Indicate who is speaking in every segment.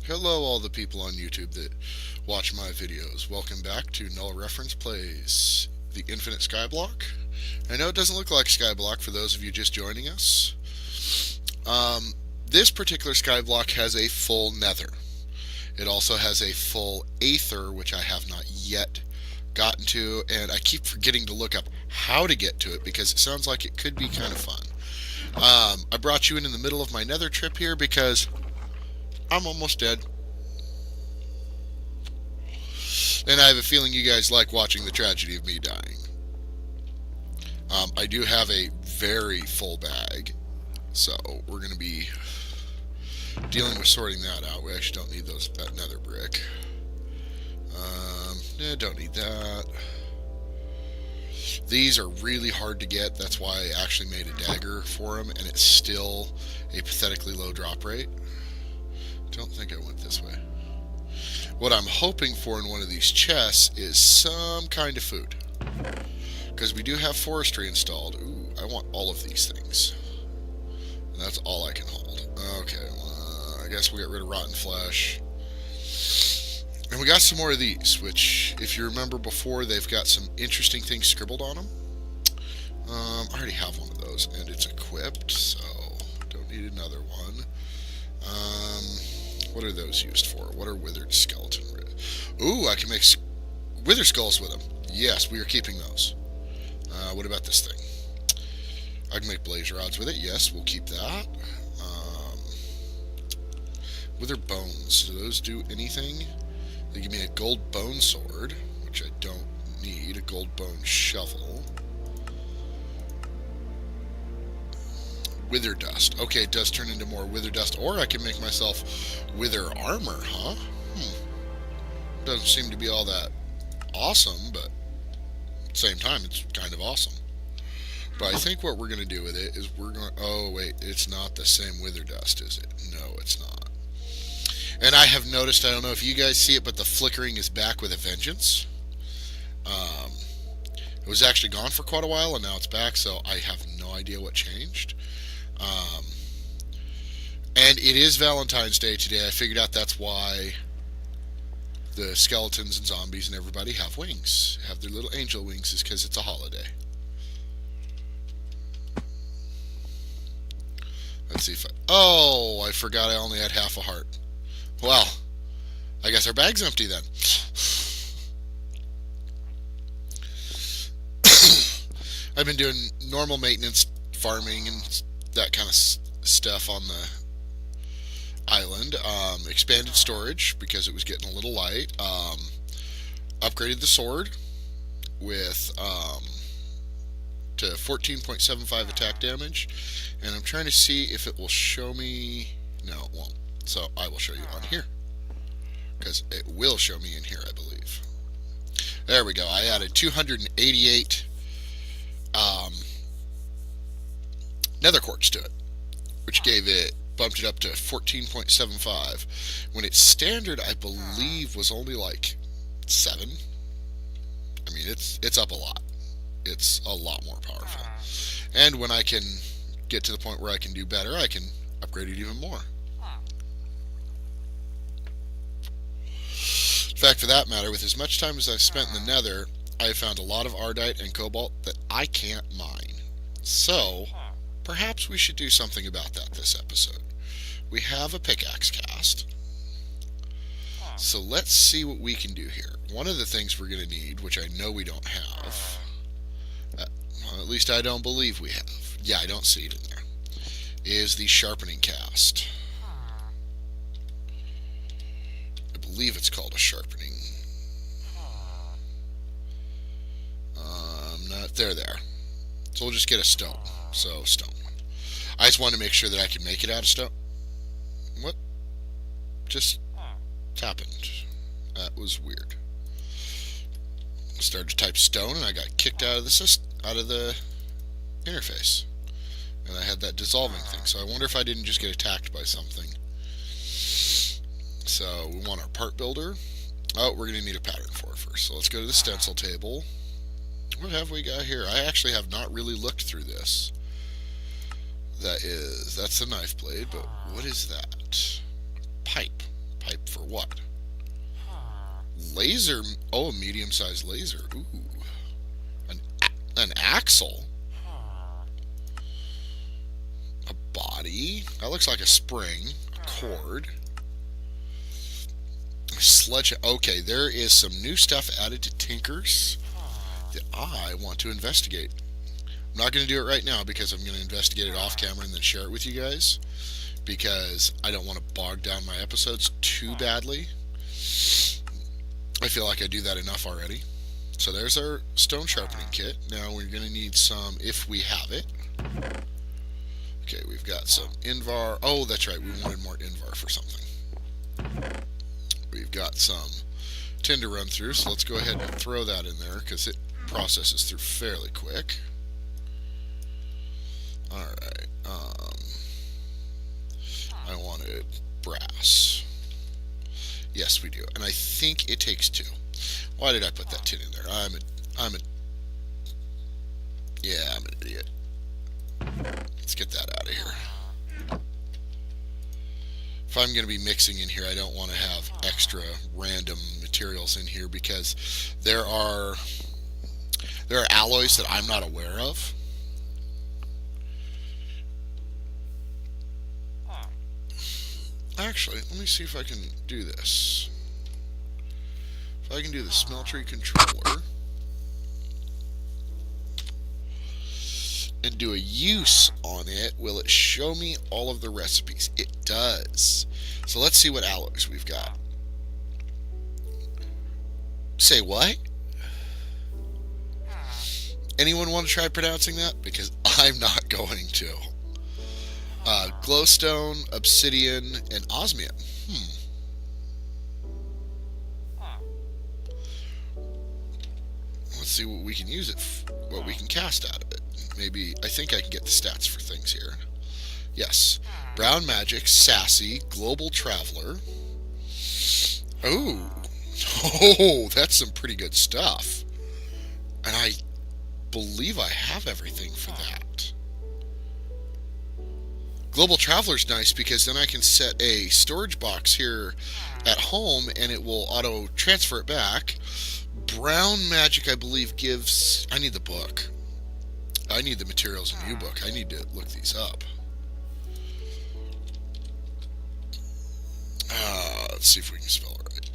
Speaker 1: Hello, all the people on YouTube that watch my videos. Welcome back to NulReference Plays the Infinite Skyblock. I know it doesn't look like Skyblock for those of you just joining us. This particular Skyblock has a full nether. It also has a full aether, which I have not yet gotten to, and I keep forgetting to look up how to get to it because it sounds like it could be kind of fun. I brought you in the middle of my nether trip here because I'm almost dead. And I have a feeling you guys like watching the tragedy of me dying. I do have a very full bag, so we're going to be dealing with sorting that out. We actually don't need that nether brick. Don't need that. These are really hard to get. That's why I actually made a dagger for them, and it's still a pathetically low drop rate. Don't think I went this way. What I'm hoping for in one of these chests is some kind of food. Because we do have forestry installed. Ooh, I want all of these things. And that's all I can hold. Okay, well, I guess we'll get rid of rotten flesh. And we got some more of these, which, if you remember before, they've got some interesting things scribbled on them. I already have one of those, and it's equipped, so don't need another one. What are those used for? What are withered skeleton? Ooh, I can make wither skulls with them. Yes, we are keeping those. What about this thing? I can make blaze rods with it. Yes, we'll keep that. Wither bones. Do those do anything? They give me a gold bone sword, which I don't need. A gold bone shovel. Wither dust. Okay, it does turn into more wither dust. Or I can make myself wither armor, huh? Doesn't seem to be all that awesome, but at the same time, it's kind of awesome. But I think what we're going to do with it is we're going to... Oh, wait, it's not the same wither dust, is it? No, it's not. And I have noticed, I don't know if you guys see it, but the flickering is back with a vengeance. It was actually gone for quite a while, and now it's back, so I have no idea what changed. And it is Valentine's Day today. I figured out that's why the skeletons and zombies and everybody have wings. Have their little angel wings is because it's a holiday. Let's see if I forgot I only had half a heart. Well, I guess our bag's empty then. I've been doing normal maintenance, farming, and that kind of stuff on the island. Expanded storage because it was getting a little light. Upgraded the sword with to 14.75 attack damage, and I'm trying to see if it will show me. No, it won't. So I will show you on here because it will show me in here, I believe. There we go. I added 288 nether quartz to it, which bumped it up to 14.75. When its standard, I believe, was only like 7. I mean, it's up a lot. It's a lot more powerful. And when I can get to the point where I can do better, I can upgrade it even more. In fact, for that matter, with as much time as I've spent in the nether, I have found a lot of ardite and cobalt that I can't mine. So, perhaps we should do something about that this episode. We have a pickaxe cast. So let's see what we can do here. One of the things we're going to need, which I know we don't have, well, at least I don't believe we have. Yeah, I don't see it in there, is the sharpening cast. I believe it's called a sharpening. Not there. So we'll just get a stone. So, stone. I just wanted to make sure that I could make it out of stone. What just happened? That was weird. I started to type stone and I got kicked out of the interface. And I had that dissolving thing. So I wonder if I didn't just get attacked by something. So we want our part builder. Oh, we're going to need a pattern for it first. So let's go to the stencil table. What have we got here? I actually have not really looked through this. That's the knife blade, but what is that? Pipe type for what? Laser. Oh, a medium-sized laser. Ooh. An axle. A body. That looks like a spring. A cord. A sledge. Okay, there is some new stuff added to Tinkers that I want to investigate. I'm not going to do it right now because I'm going to investigate it off camera and then share it with you guys, because I don't want to bog down my episodes too badly. I feel like I do that enough already. So there's our stone sharpening kit. Now we're going to need some, if we have it. Okay, we've got some Invar. Oh, that's right, we wanted more Invar for something. We've got some tin to run through, so let's go ahead and throw that in there because it processes through fairly quick. Alright, I wanted brass. Yes, we do. And I think it takes 2. Why did I put that tin in there? I'm an idiot. Let's get that out of here. If I'm going to be mixing in here, I don't want to have extra random materials in here because there are alloys that I'm not aware of. Actually, let me see if I can do this. If I can do the smeltery controller and do a use on it, will it show me all of the recipes? It does. So let's see what alloys we've got. Say what? Anyone want to try pronouncing that? Because I'm not going to. Glowstone, obsidian, and osmium. Let's see what we can use it what we can cast out of it. Maybe, I think I can get the stats for things here. Yes. Brown Magic, Sassy, Global Traveler. Oh. Oh, that's some pretty good stuff. And I believe I have everything for that. Global Traveler's nice because then I can set a storage box here at home and it will auto transfer it back. Brown Magic, I believe, gives... I need the book. I need the materials in the book. I need to look these up. Let's see if we can spell it right.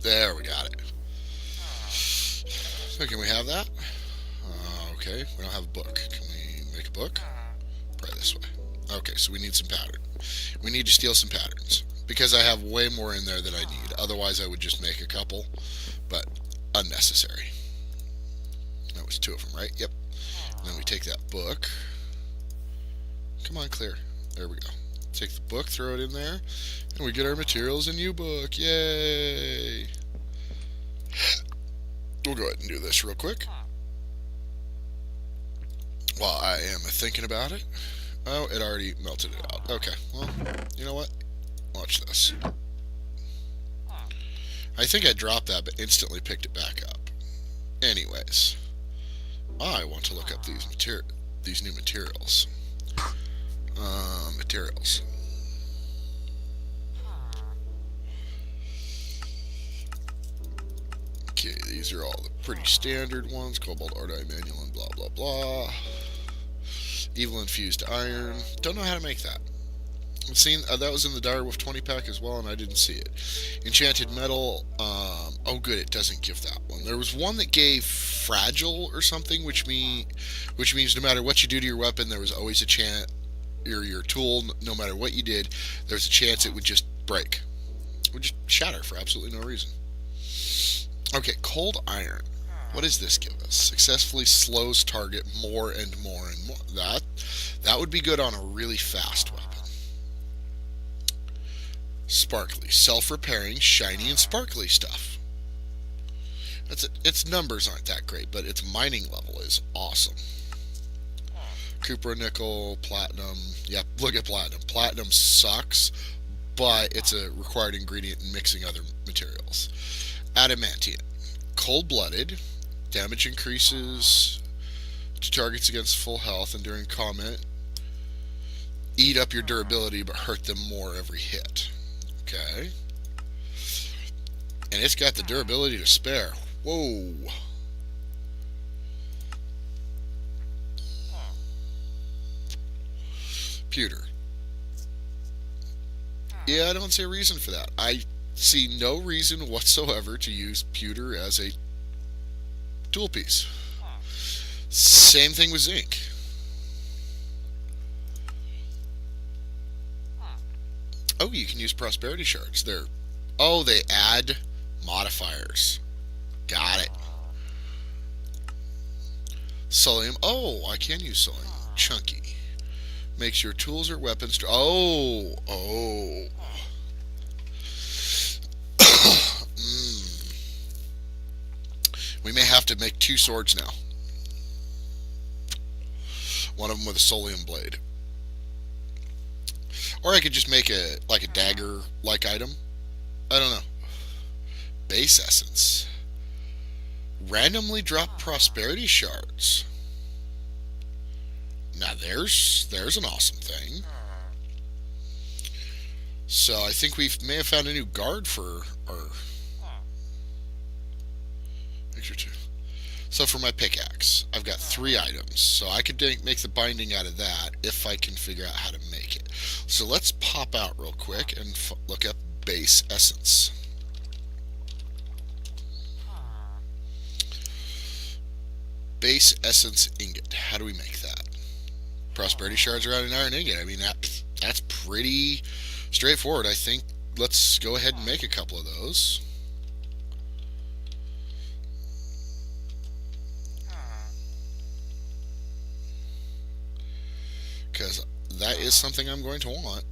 Speaker 1: There, we got it. So can we have that? Okay, we don't have a book. Can we make a book? Probably this way. Okay, so we need some pattern. We need to steal some patterns because I have way more in there than I need. Otherwise, I would just make a couple, but unnecessary. That was 2 of them, right? Yep. And then we take that book. Come on, clear. There we go. Take the book, throw it in there, and we get our materials in U-Book. Yay! We'll go ahead and do this real quick while I am thinking about it. Oh, it already melted it out. Okay, well, you know what? Watch this. I think I dropped that, but instantly picked it back up. Anyways, I want to look up these new materials. Materials. Okay, these are all the pretty standard ones. Cobalt, Ardite, Manulin, blah, blah, blah. Evil Infused Iron. Don't know how to make that. I've seen that was in the Direwolf 20 pack as well, and I didn't see it. Enchanted Metal. Oh, good, it doesn't give that one. There was one that gave Fragile or something, which means no matter what you do to your weapon, there was always a chance, or your tool, no matter what you did, there's a chance it would just break. It would just shatter for absolutely no reason. Okay, Cold Iron. What does this give us? Successfully slows target more and more and more. That would be good on a really fast weapon. Sparkly. Self-repairing, shiny, and sparkly stuff. Its numbers aren't that great, but its mining level is awesome. Cupra, nickel, platinum. Yep, look at platinum. Platinum sucks, but it's a required ingredient in mixing other materials. Adamantium. Cold-blooded. Damage increases to targets against full health, and during combat, eat up your durability but hurt them more every hit. Okay. And it's got the durability to spare. Whoa. Pewter. Yeah, I don't see a reason for that. I see no reason whatsoever to use pewter as a tool piece. Same thing with zinc. Oh, you can use prosperity shards. They add modifiers. Got it. Sullium. Oh, I can use sullium. Chunky. Makes your tools or weapons. Oh. We may have to make 2 swords now. One of them with a sullium blade. Or I could just make a dagger-like item. I don't know. Base essence. Randomly drop prosperity shards. Now there's an awesome thing. So I think we may have found a new guard for our picture 2. So for my pickaxe, I've got 3 items. So I could make the binding out of that if I can figure out how to make it. So let's pop out real quick and look up base essence. Base essence ingot. How do we make that? Prosperity shards around an iron ingot. I mean, that's pretty straightforward. I think let's go ahead and make a couple of those. Because that is something I'm going to want.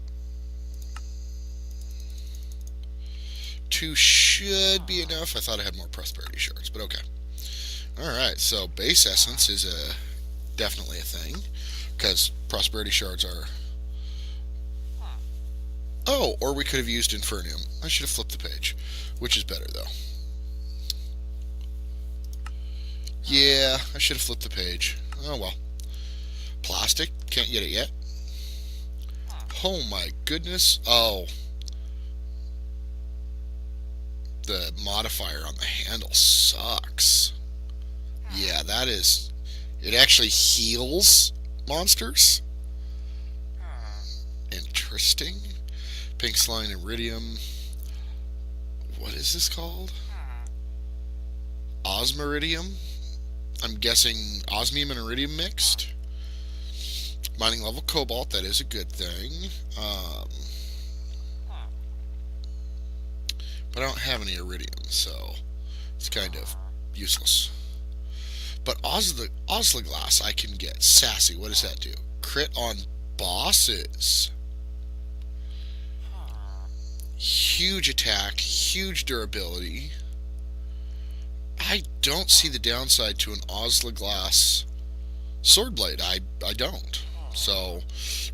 Speaker 1: 2 should be enough. I thought I had more prosperity shards, but okay. Alright, so base essence is definitely a thing. Because prosperity shards are... Oh, or we could have used Infernium. I should have flipped the page. Which is better, though. Yeah, I should have flipped the page. Oh, well. Plastic. Can't get it yet. Oh, my goodness. Oh. The modifier on the handle sucks. Yeah, that is... It actually heals monsters. Interesting. Pink slime iridium. What is this called? Osmiridium. I'm guessing osmium and iridium mixed. Mining level cobalt. That is a good thing. But I don't have any iridium, so it's kind of useless. But Osla glass I can get. Sassy. What does that do? Crit on bosses. Huge attack. Huge durability. I don't see the downside to an Osla glass sword blade. I don't. So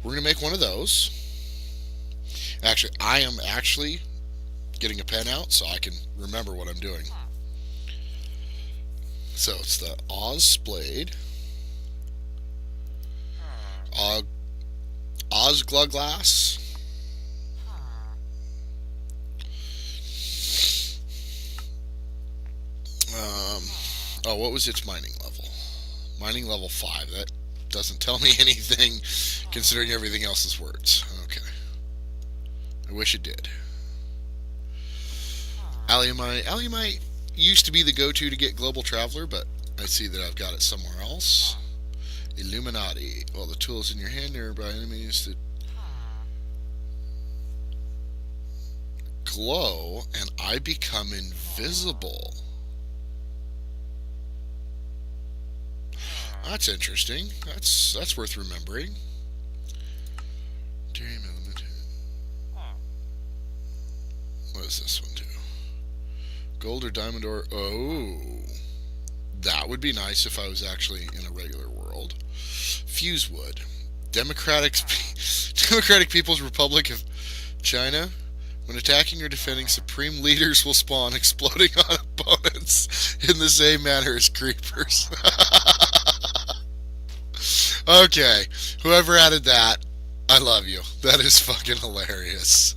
Speaker 1: we're going to make one of those. Actually, I am getting a pen out so I can remember what I'm doing. So it's the Osblade, Osgla glass, oh, what was its mining level? Mining level 5. That doesn't tell me anything considering everything else's words. Okay. I wish it did. Alliumite used to be the go-to to get Global Traveler, but I see that I've got it somewhere else. Illuminati. Well, the tools in your hand are by enemies that glow, and I become invisible. That's interesting. That's worth remembering. Dream element. What does this one do? Gold or diamond ore. Oh, that would be nice if I was actually in a regular world. Fuse wood. Democratic People's Republic of China. When attacking or defending, supreme leaders will spawn, exploding on opponents in the same manner as creepers. Okay, whoever added that, I love you. That is fucking hilarious.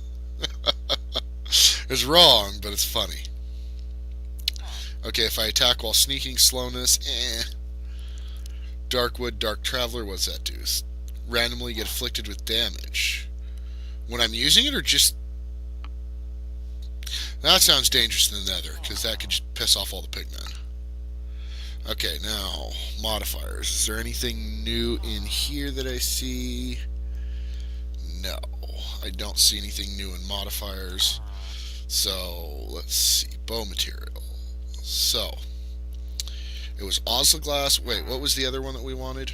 Speaker 1: It's wrong, but it's funny. Okay, if I attack while sneaking, slowness, Darkwood, Dark Traveler, what's that do? Randomly get afflicted with damage. When I'm using it, or just... That sounds dangerous in the nether, because that could just piss off all the pigmen. Okay, now, modifiers. Is there anything new in here that I see? No, I don't see anything new in modifiers. So, let's see. Bow material. So, it was Osla glass. Wait, what was the other one that we wanted?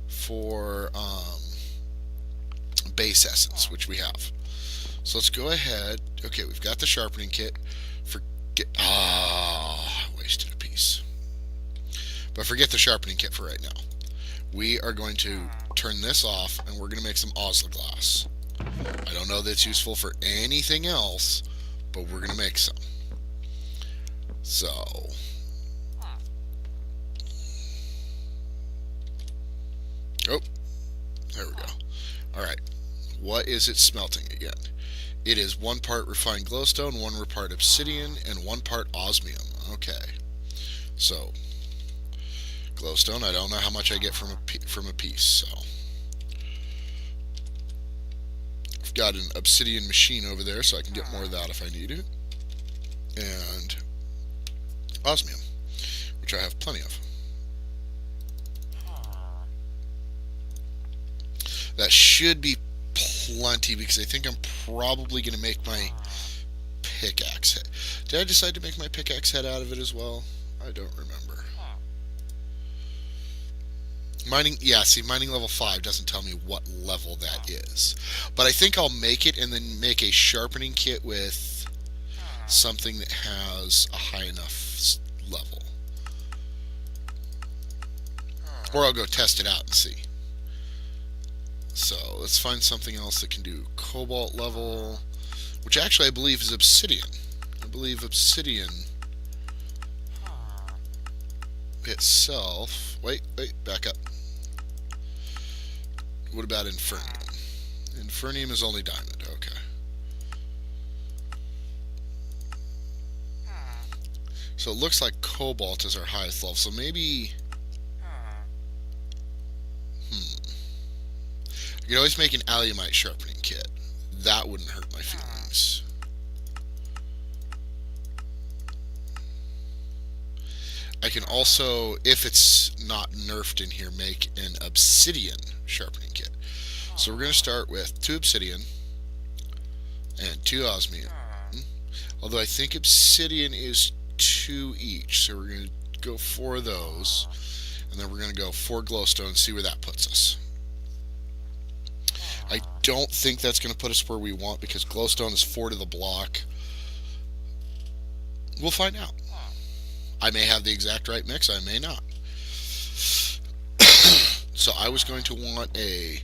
Speaker 1: For base essence, which we have. So let's go ahead. Okay, we've got the sharpening kit. Wasted a piece. But forget the sharpening kit for right now. We are going to turn this off, and we're going to make some Osla glass. I don't know that it's useful for anything else, but we're going to make some. So, oh, there we go. Alright, what is it smelting again? It is 1 part refined glowstone, 1 part obsidian, and 1 part osmium. Okay, so glowstone, I don't know how much I get from a piece, so I've got an obsidian machine over there, so I can get more of that if I need it, and osmium, which I have plenty of. That should be plenty, because I think I'm probably going to make my pickaxe head. Did I decide to make my pickaxe head out of it as well? I don't remember. Mining, yeah, see, mining level 5 doesn't tell me what level that is. But I think I'll make it and then make a sharpening kit with something that has a high enough level. Or I'll go test it out and see. So let's find something else that can do cobalt level, which actually I believe is obsidian. I believe obsidian itself. Wait, back up. What about infernium? Infernium is only diamond. Okay. So it looks like cobalt is our highest level. So maybe... You can always make an alumite sharpening kit. That wouldn't hurt my feelings. I can also, if it's not nerfed in here, make an obsidian sharpening kit. So we're going to start with 2 obsidian and 2 osmium. Although I think obsidian is 2 each, so we're going to go 4 of those, and then we're going to go 4 glowstone and see where that puts us. I don't think that's going to put us where we want, because glowstone is 4 to the block. We'll find out. I may have the exact right mix, I may not. So I was going to want a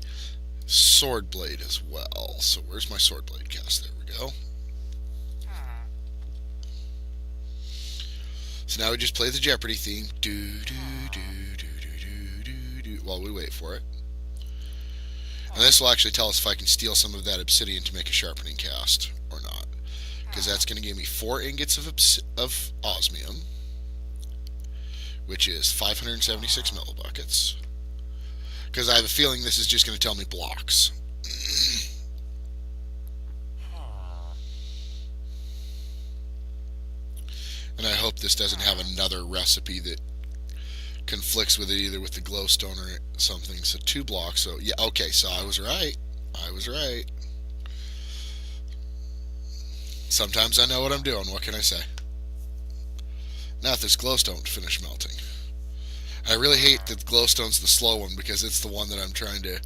Speaker 1: sword blade as well. So where's my sword blade cast? There we go. So now we just play the Jeopardy theme. Do do do do do do do while we wait for it. And this will actually tell us if I can steal some of that obsidian to make a sharpening cast or not. Because that's going to give me 4 ingots of osmium, which is 576 millibuckets. Because I have a feeling this is just going to tell me blocks. And I hope this doesn't have another recipe that conflicts with it, either with the glowstone or something. So 2 blocks. So yeah, okay, so I was right. Sometimes I know what I'm doing. What can I say? Now if this glowstone finish melting. I really hate that glowstone's the slow one, because it's the one that I'm trying to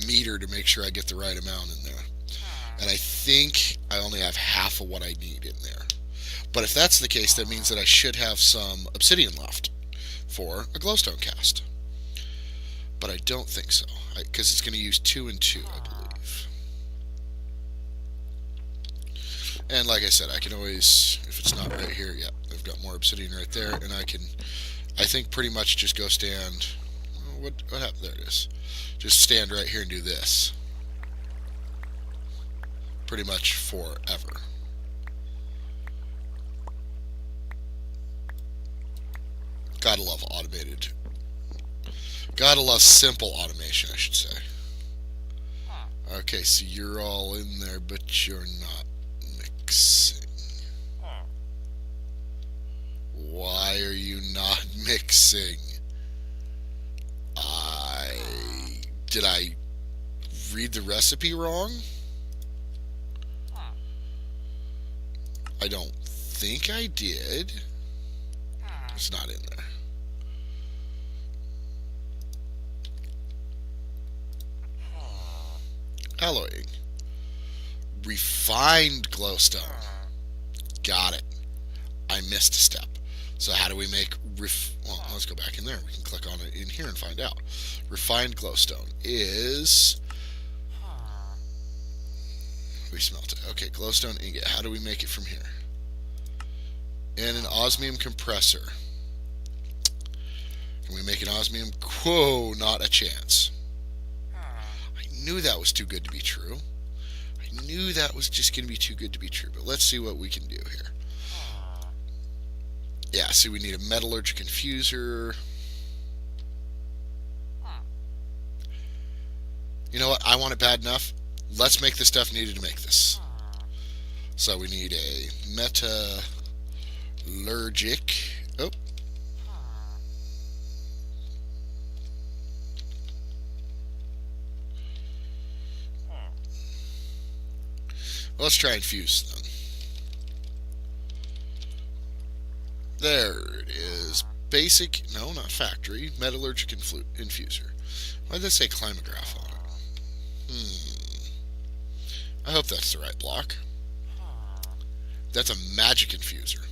Speaker 1: meter to make sure I get the right amount in there. And I think I only have half of what I need in there. But if that's the case, that means that I should have some obsidian left for a glowstone cast. But I don't think so, because it's going to use 2 and 2, I believe. And like I said, I can always, if it's not right here, yeah, I've got more obsidian right there, and I can, I think, pretty much just go stand, What happened? There it is. Just stand right here and do this. Pretty much forever. Gotta love automated. Gotta love simple automation, I should say. Okay, so you're all in there, but you're not mixing. Why are you not mixing? Did I read the recipe wrong? I don't think I did. It's not in there. Alloying. Refined glowstone. Got it. I missed a step. So how do we make well, let's go back in there. We can click on it in here and find out. Refined glowstone is... We smelt it. Okay, glowstone ingot. How do we make it from here? And an osmium compressor. Can we make an osmium? Whoa, not a chance. I knew that was too good to be true. I knew that was just going to be too good to be true. But let's see what we can do here. Yeah, see, we need a metallurgic infuser. You know what? I want it bad enough. Let's make the stuff needed to make this. So we need a metallurgic. Oh. Well, let's try and fuse them. There it is. Basic, no, not factory. Metallurgic infuser. Why did they say climograph on it? I hope that's the right block. That's a magic infuser.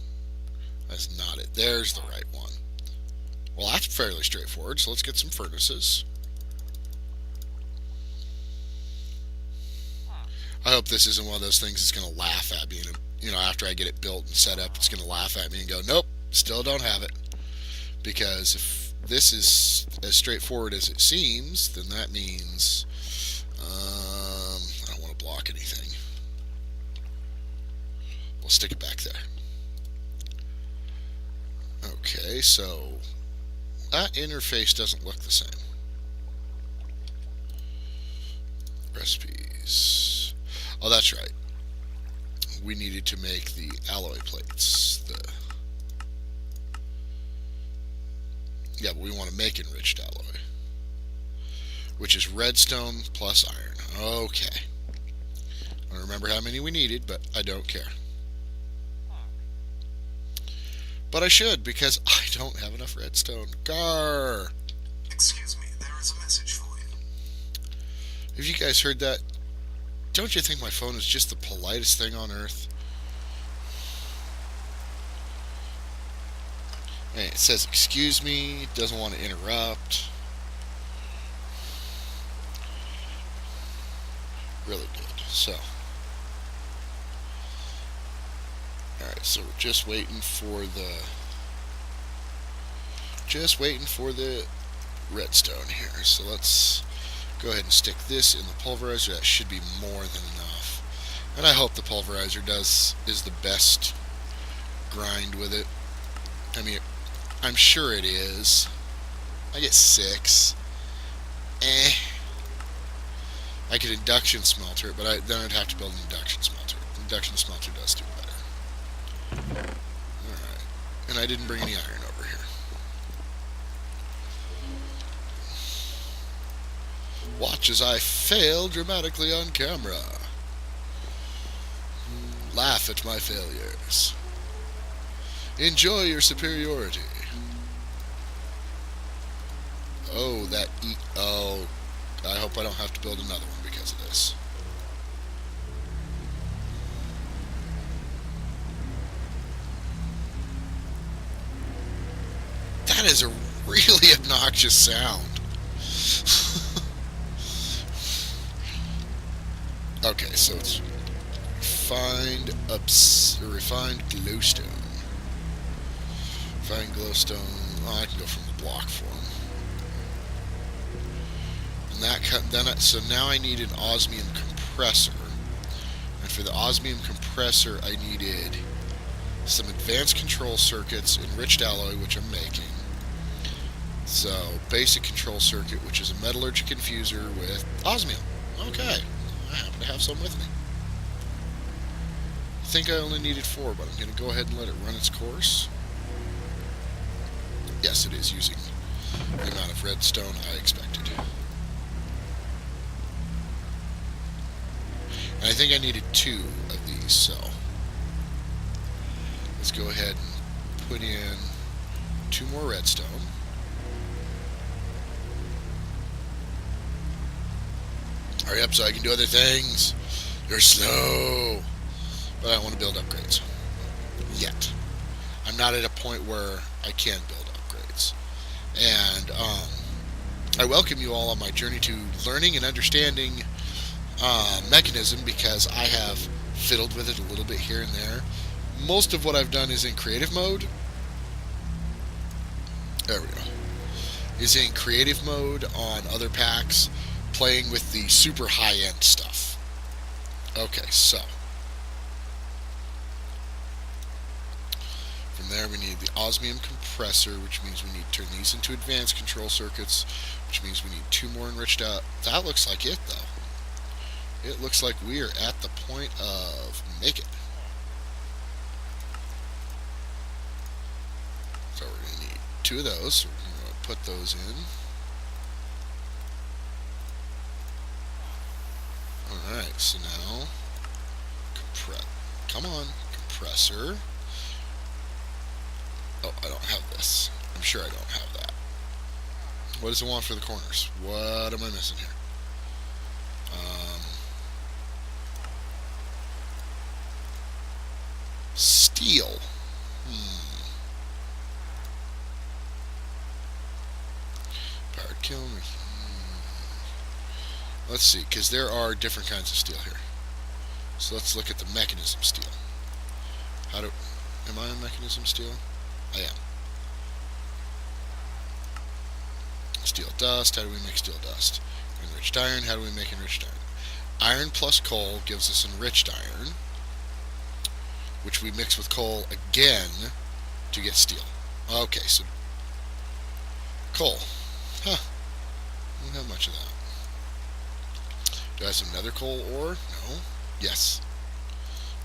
Speaker 1: That's not it. There's the right one. Well, that's fairly straightforward, so let's get some furnaces. I hope this isn't one of those things that's going to laugh at me. And, you know, after I get it built and set up, it's going to laugh at me and go, nope, still don't have it. Because if this is as straightforward as it seems, then that means I don't want to block anything. We'll stick it back there. Okay, so that interface doesn't look the same. Recipes. Oh, that's right. We needed to make the alloy plates. Yeah, but we want to make enriched alloy, which is redstone plus iron. Okay. I don't remember how many we needed, but I don't care. But I should, because I don't have enough redstone. Gar!
Speaker 2: Excuse me, there is a message for you.
Speaker 1: Have you guys heard that? Don't you think my phone is just the politest thing on earth? Hey, it says, excuse me, doesn't want to interrupt. Really good. So. Alright, so we're just waiting for the redstone here. So let's go ahead and stick this in the pulverizer. That should be more than enough. And I hope the pulverizer is the best grind with it. I mean, I'm sure it is. I get 6. I could induction smelter it, but then I'd have to build an induction smelter. Induction smelter does do better. Alright. And I didn't bring any iron over here. Watch as I fail dramatically on camera. Laugh at my failures. Enjoy your superiority. Oh, oh, I hope I don't have to build another one because of this. That is a really obnoxious sound. Okay, so it's refined glowstone. Refined glowstone. Oh, I can go from the block form. So now I need an osmium compressor, and for the osmium compressor, I needed some advanced control circuits, enriched alloy, which I'm making. So basic control circuit, which is a metallurgic infuser with osmium. Okay, I happen to have some with me. I think I only needed 4, but I'm going to go ahead and let it run its course. Yes, it is using the amount of redstone I expected. And I think I needed 2 of these, so let's go ahead and put in 2 more redstone. Hurry up so I can do other things. You're slow. But I don't want to build upgrades. Yet. I'm not at a point where I can build upgrades. And I welcome you all on my journey to learning and understanding Mechanism, because I have fiddled with it a little bit here and there. Most of what I've done is in creative mode. There we go. Is in creative mode on other packs, playing with the super high-end stuff. Okay, so from there we need the osmium compressor, which means we need to turn these into advanced control circuits, which means we need 2 more enriched out. That looks like it, though. It looks like we are at the point of make it. So we're going to need 2 of those. So we're going to put those in. Alright, so now come on, compressor. Oh, I don't have this. I'm sure I don't have that. What does it want for the corners? What am I missing here? Steel. Powered kiln. Let's see, because there are different kinds of steel here. So let's look at the mechanism steel. Am I on mechanism steel? I am. Steel dust. How do we make steel dust? Enriched iron. How do we make enriched iron? Iron plus coal gives us enriched iron, which we mix with coal again to get steel. Okay, so coal. Huh. I don't have much of that. Do I have some nether coal ore? No. Yes.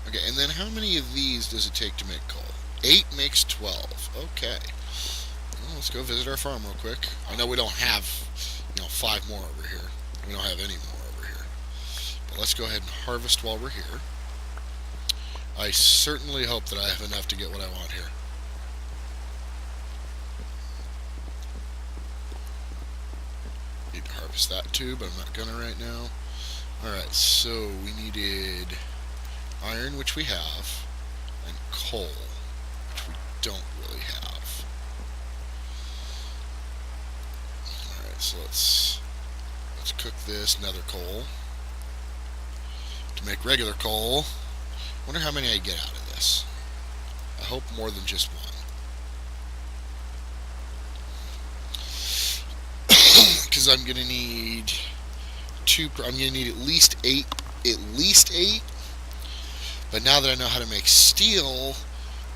Speaker 1: Okay, and then how many of these does it take to make coal? 8 makes 12. Okay. Well, let's go visit our farm real quick. I know we don't have, 5 more over here. We don't have any more over here. But let's go ahead and harvest while we're here. I certainly hope that I have enough to get what I want here. Need to harvest that too, but I'm not gonna right now. Alright, so we needed iron, which we have, and coal, which we don't really have. Alright, so let's cook this nether coal to make regular coal. Wonder how many I get out of this. I hope more than just one. Because I'm gonna need I'm gonna need at least 8. But now that I know how to make steel,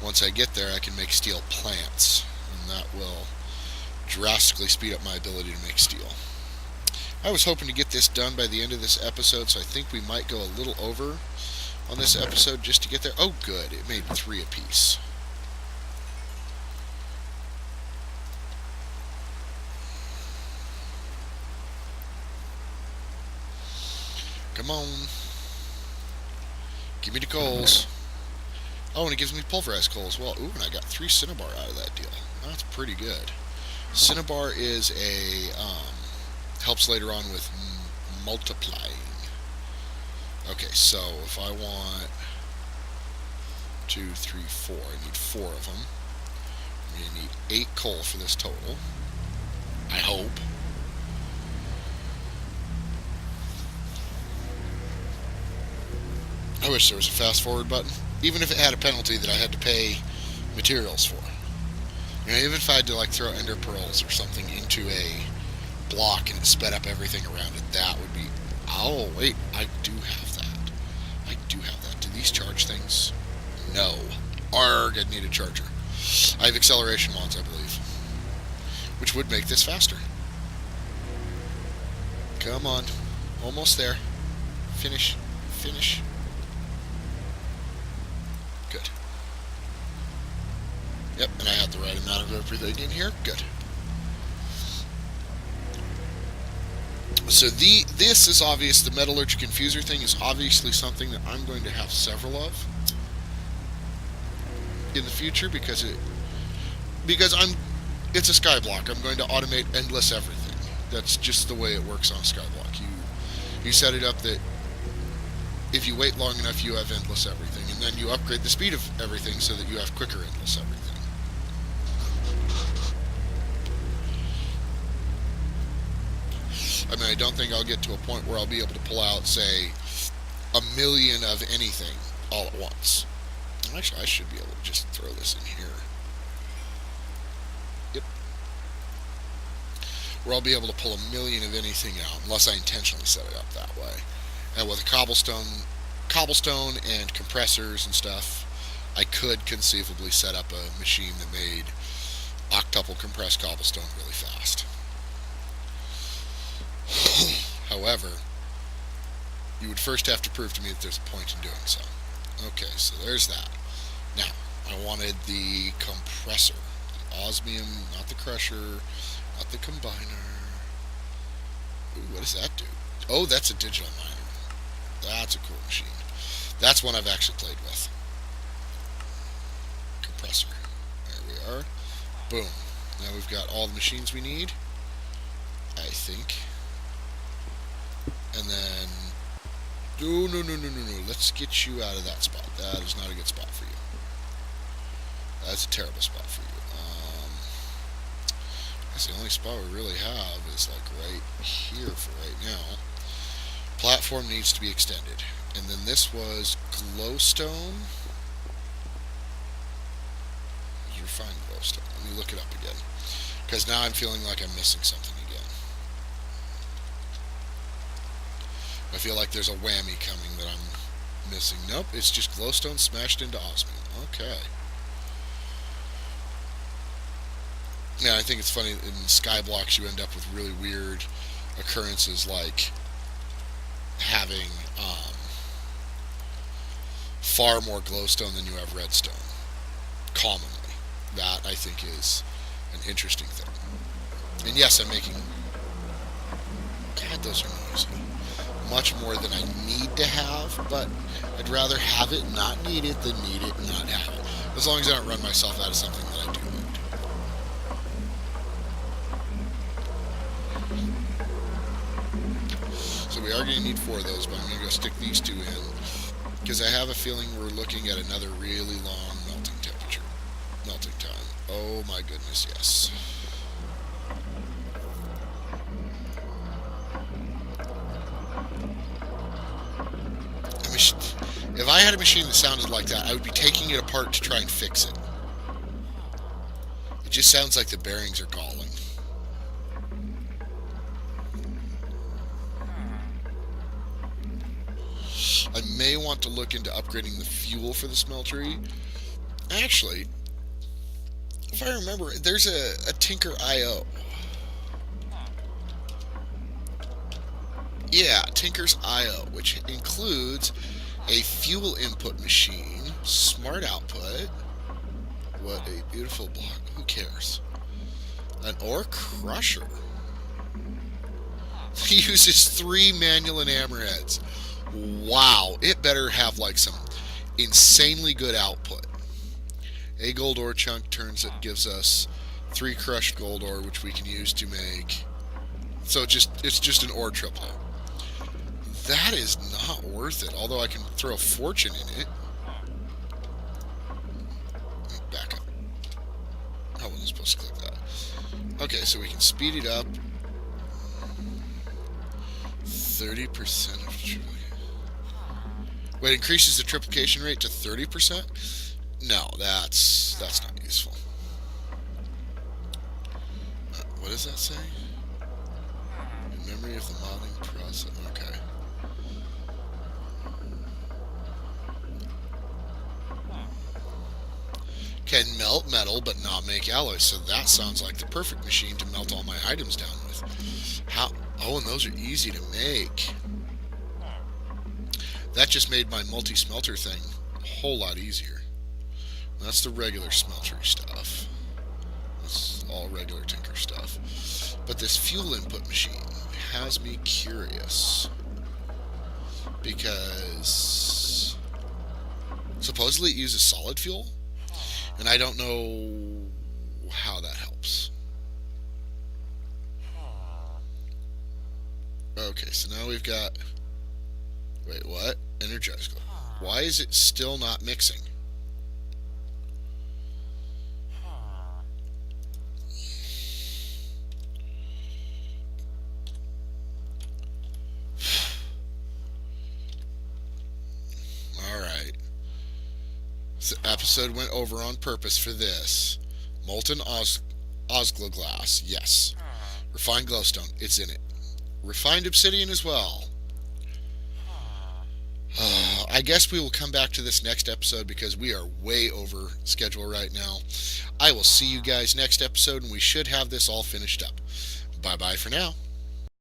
Speaker 1: once I get there, I can make steel plants, and that will drastically speed up my ability to make steel. I was hoping to get this done by the end of this episode, so I think we might go a little over on this episode just to get there. Oh, good. It made 3 apiece. Come on. Give me the coals. Oh, and it gives me pulverized coal as well. Ooh, and I got 3 cinnabar out of that deal. That's pretty good. Cinnabar is helps later on with multiplying. Okay, so if I want 2, 3, 4, I need 4 of them. I'm going to need 8 coal for this total. I hope. I wish there was a fast forward button, even if it had a penalty that I had to pay materials for. Even if I had to throw ender pearls or something into a block and it sped up everything around it, that would be... Oh, wait, I do have that. I do have that. Do these charge things? No. Arg, I'd need a charger. I have acceleration mods, I believe, which would make this faster. Come on. Almost there. Finish. Finish. Good. Yep, and I had the right amount of everything in here. Good. So this is obvious. The metallurgic infuser thing is obviously something that I'm going to have several of in the future because it's a skyblock. I'm going to automate endless everything. That's just the way it works on a skyblock. You set it up that if you wait long enough, you have endless everything, and then you upgrade the speed of everything so that you have quicker endless everything. I mean, I don't think I'll get to a point where I'll be able to pull out, say, 1,000,000 of anything all at once. Actually, I should be able to just throw this in here. Yep. Where I'll be able to pull 1,000,000 of anything out, unless I intentionally set it up that way. And with a cobblestone and compressors and stuff, I could conceivably set up a machine that made octuple compressed cobblestone really fast. However, you would first have to prove to me that there's a point in doing so. Okay, so there's that. Now, I wanted the compressor. The osmium, not the crusher, not the combiner. Ooh, what does that do? Oh, that's a digital miner. That's a cool machine. That's one I've actually played with. Compressor. There we are. Boom. Now we've got all the machines we need, I think. And then... No. Let's get you out of that spot. That is not a good spot for you. That's a terrible spot for you. That's the only spot we really have is like right here for right now. Platform needs to be extended. And then this was glowstone. Refined glowstone. Let me look it up again. Because now I'm feeling like I'm missing something again. I feel like there's a whammy coming that I'm missing. Nope, it's just glowstone smashed into osmium. Okay. Yeah, I think it's funny, in Skyblocks you end up with really weird occurrences like having far more glowstone than you have redstone. Commonly. That, I think, is an interesting thing. And yes, I'm making... God, those are noisy. Much more than I need to have, but I'd rather have it not need it than need it and not have it. As long as I don't run myself out of something that I do need. So we are going to need 4 of those, but I'm going to go stick these 2 in. Because I have a feeling we're looking at another really long melting temperature. Melting time. Oh my goodness, yes. If I had a machine that sounded like that, I would be taking it apart to try and fix it. It just sounds like the bearings are galling. I may want to look into upgrading the fuel for the smeltery. Actually, if I remember, there's a Tinker IO. Yeah, Tinker's IO, which includes a fuel input machine, smart output. What a beautiful block. Who cares? An ore crusher. He uses 3 manual and hammerheads. Wow, it better have like some insanely good output. A gold ore chunk gives us 3 crushed gold ore, which we can use to make. So it's just an ore triplet. That is not worth it, although I can throw a fortune in it. Back up. I wasn't supposed to click that. Okay, so we can speed it up. 30% of triplication. Wait, increases the triplication rate to 30%? No, that's not useful. What does that say? Memory of the modding process. Okay. Can melt metal but not make alloys, so that sounds like the perfect machine to melt all my items down with. How? Oh, and those are easy to make. That just made my multi-smelter thing a whole lot easier. That's the regular smeltery stuff. This is all regular tinker stuff. But this fuel input machine has me curious. Because supposedly it uses solid fuel, and I don't know how that helps. Okay, so now we've got... Wait, what? Energize. Why is it still not mixing? Alright. This episode went over on purpose for this. Molten Osgla glass, yes. Refined glowstone, it's in it. Refined obsidian as well. I guess we will come back to this next episode because we are way over schedule right now. I will see you guys next episode, and we should have this all finished up. Bye-bye for now.